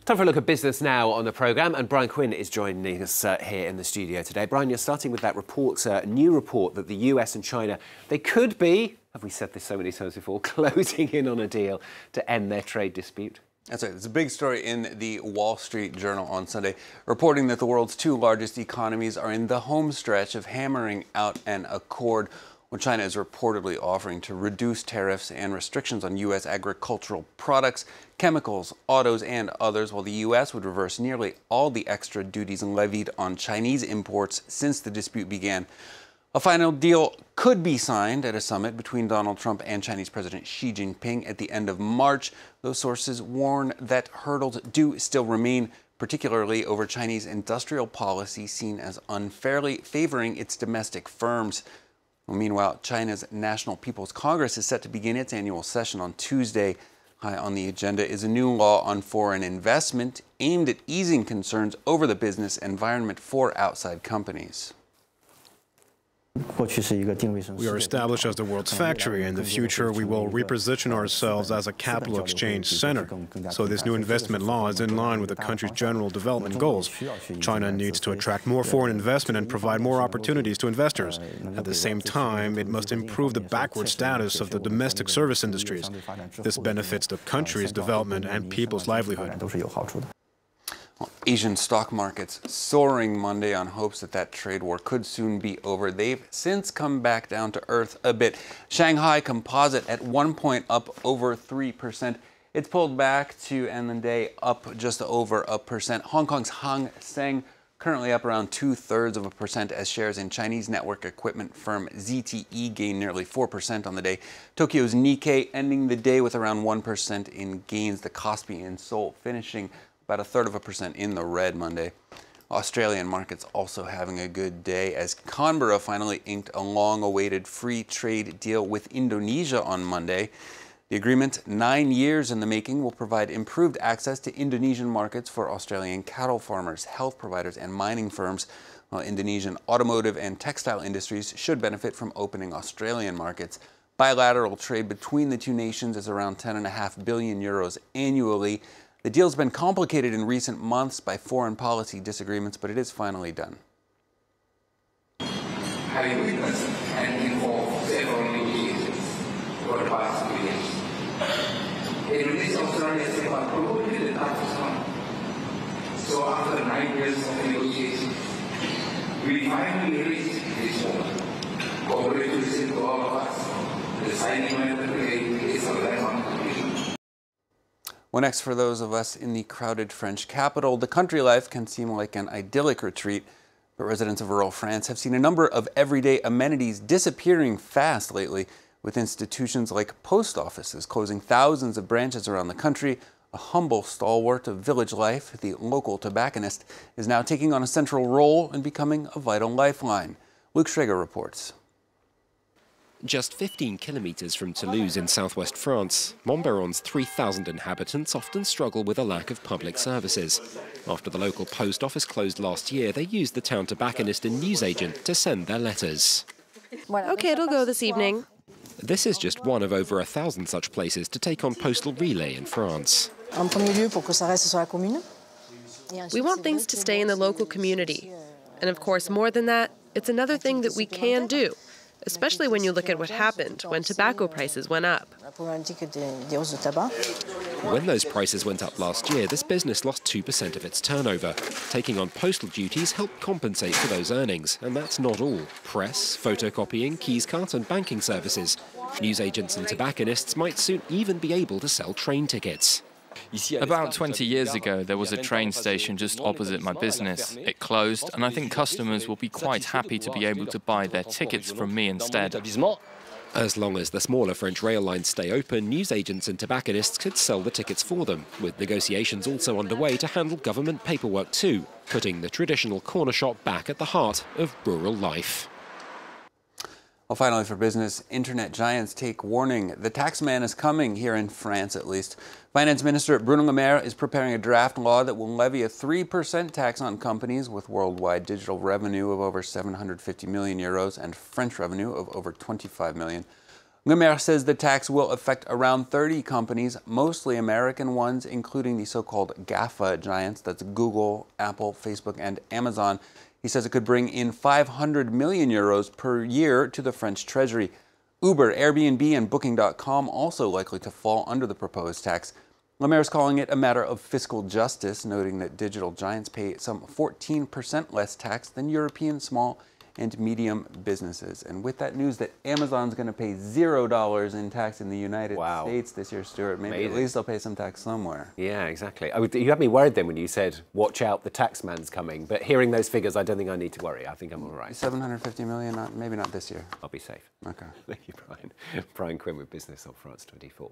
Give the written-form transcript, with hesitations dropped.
Time for a look at business now on the programme, and Brian Quinn is joining us here in the studio today. Brian, you're starting with that report, new report that the US and China, they could be, have we said this so many times before, closing in on a deal to end their trade dispute. That's right. It's a big story in the Wall Street Journal on Sunday, reporting that the world's two largest economies are in the home stretch of hammering out an accord, when China is reportedly offering to reduce tariffs and restrictions on U.S. agricultural products, chemicals, autos, and others, while the U.S. would reverse nearly all the extra duties levied on Chinese imports since the dispute began. A final deal could be signed at a summit between Donald Trump and Chinese President Xi Jinping at the end of March. Those sources warn that hurdles do still remain, particularly over Chinese industrial policy seen as unfairly favoring its domestic firms. Well, meanwhile, China's National People's Congress is set to begin its annual session on Tuesday. High on the agenda is a new law on foreign investment aimed at easing concerns over the business environment for outside companies. We are established as the world's factory. In the future, we will reposition ourselves as a capital exchange center. So this new investment law is in line with the country's general development goals. China needs to attract more foreign investment and provide more opportunities to investors. At the same time, it must improve the backward status of the domestic service industries. This benefits the country's development and people's livelihood. Asian stock markets soaring Monday on hopes that trade war could soon be over. They've since come back down to earth a bit. Shanghai Composite at one point up over 3%. It's pulled back to end the day up just over 1%. Hong Kong's Hang Seng currently up around 2/3% as shares in Chinese network equipment firm ZTE gained nearly 4% on the day. Tokyo's Nikkei ending the day with around 1% in gains. The Kospi in Seoul finishing about 1/3% in the red Monday. Australian markets also having a good day as Canberra finally inked a long-awaited free trade deal with Indonesia on Monday. The agreement, 9 years in the making, will provide improved access to Indonesian markets for Australian cattle farmers, health providers, and mining firms, while Indonesian automotive and textile industries should benefit from opening Australian markets. Bilateral trade between the two nations is around 10.5 billion euros annually. The deal's been complicated in recent months by foreign policy disagreements, but it is finally done. Having witnessed and involved several negotiations for the past 2 years, Indonesia and Australia is probably the toughest one. So after 9 years of negotiation, we finally reached this moment. Congratulations to all of us. The signing of the agreement is a landmark completion. Well, next, for those of us in the crowded French capital, the country life can seem like an idyllic retreat, but residents of rural France have seen a number of everyday amenities disappearing fast lately, with institutions like post offices closing thousands of branches around the country. A humble stalwart of village life, the local tobacconist, is now taking on a central role and becoming a vital lifeline. Luke Schrager reports. Just 15 kilometres from Toulouse in southwest France, Montbéron's 3,000 inhabitants often struggle with a lack of public services. After the local post office closed last year, they used the town tobacconist and newsagent to send their letters. OK, it'll go this evening. This is just one of over 1,000 such places to take on postal relay in France. We want things to stay in the local community. And of course, more than that, it's another thing that we can do, especially when you look at what happened when tobacco prices went up. When those prices went up last year, this business lost 2% of its turnover. Taking on postal duties helped compensate for those earnings, and that's not all. Press, photocopying, keys cut and banking services. Newsagents and tobacconists might soon even be able to sell train tickets. About 20 years ago, there was a train station just opposite my business. It closed, and I think customers will be quite happy to be able to buy their tickets from me instead. As long as the smaller French rail lines stay open, newsagents and tobacconists could sell the tickets for them, with negotiations also underway to handle government paperwork too, putting the traditional corner shop back at the heart of rural life. Well, finally, for business, internet giants take warning. The tax man is coming, here in France at least. Finance Minister Bruno Le Maire is preparing a draft law that will levy a 3% tax on companies with worldwide digital revenue of over 750 million euros and French revenue of over 25 million. Le Maire says the tax will affect around 30 companies, mostly American ones, including the so-called GAFA giants, that's Google, Apple, Facebook, and Amazon. He says it could bring in 500 million euros per year to the French Treasury. Uber, Airbnb, and Booking.com also likely to fall under the proposed tax. Le Maire is calling it a matter of fiscal justice, noting that digital giants pay some 14% less tax than European small and medium businesses. And with that news that Amazon's going to pay $0 in tax in the United States this year, Stuart, maybe at least they'll pay some tax somewhere. Yeah, exactly. You had me worried then when you said, watch out, the tax man's coming. But hearing those figures, I don't think I need to worry. I think I'm all right. 750 million, maybe not this year. I'll be safe. Okay. Thank you, Brian. Brian Quinn with Business on France 24.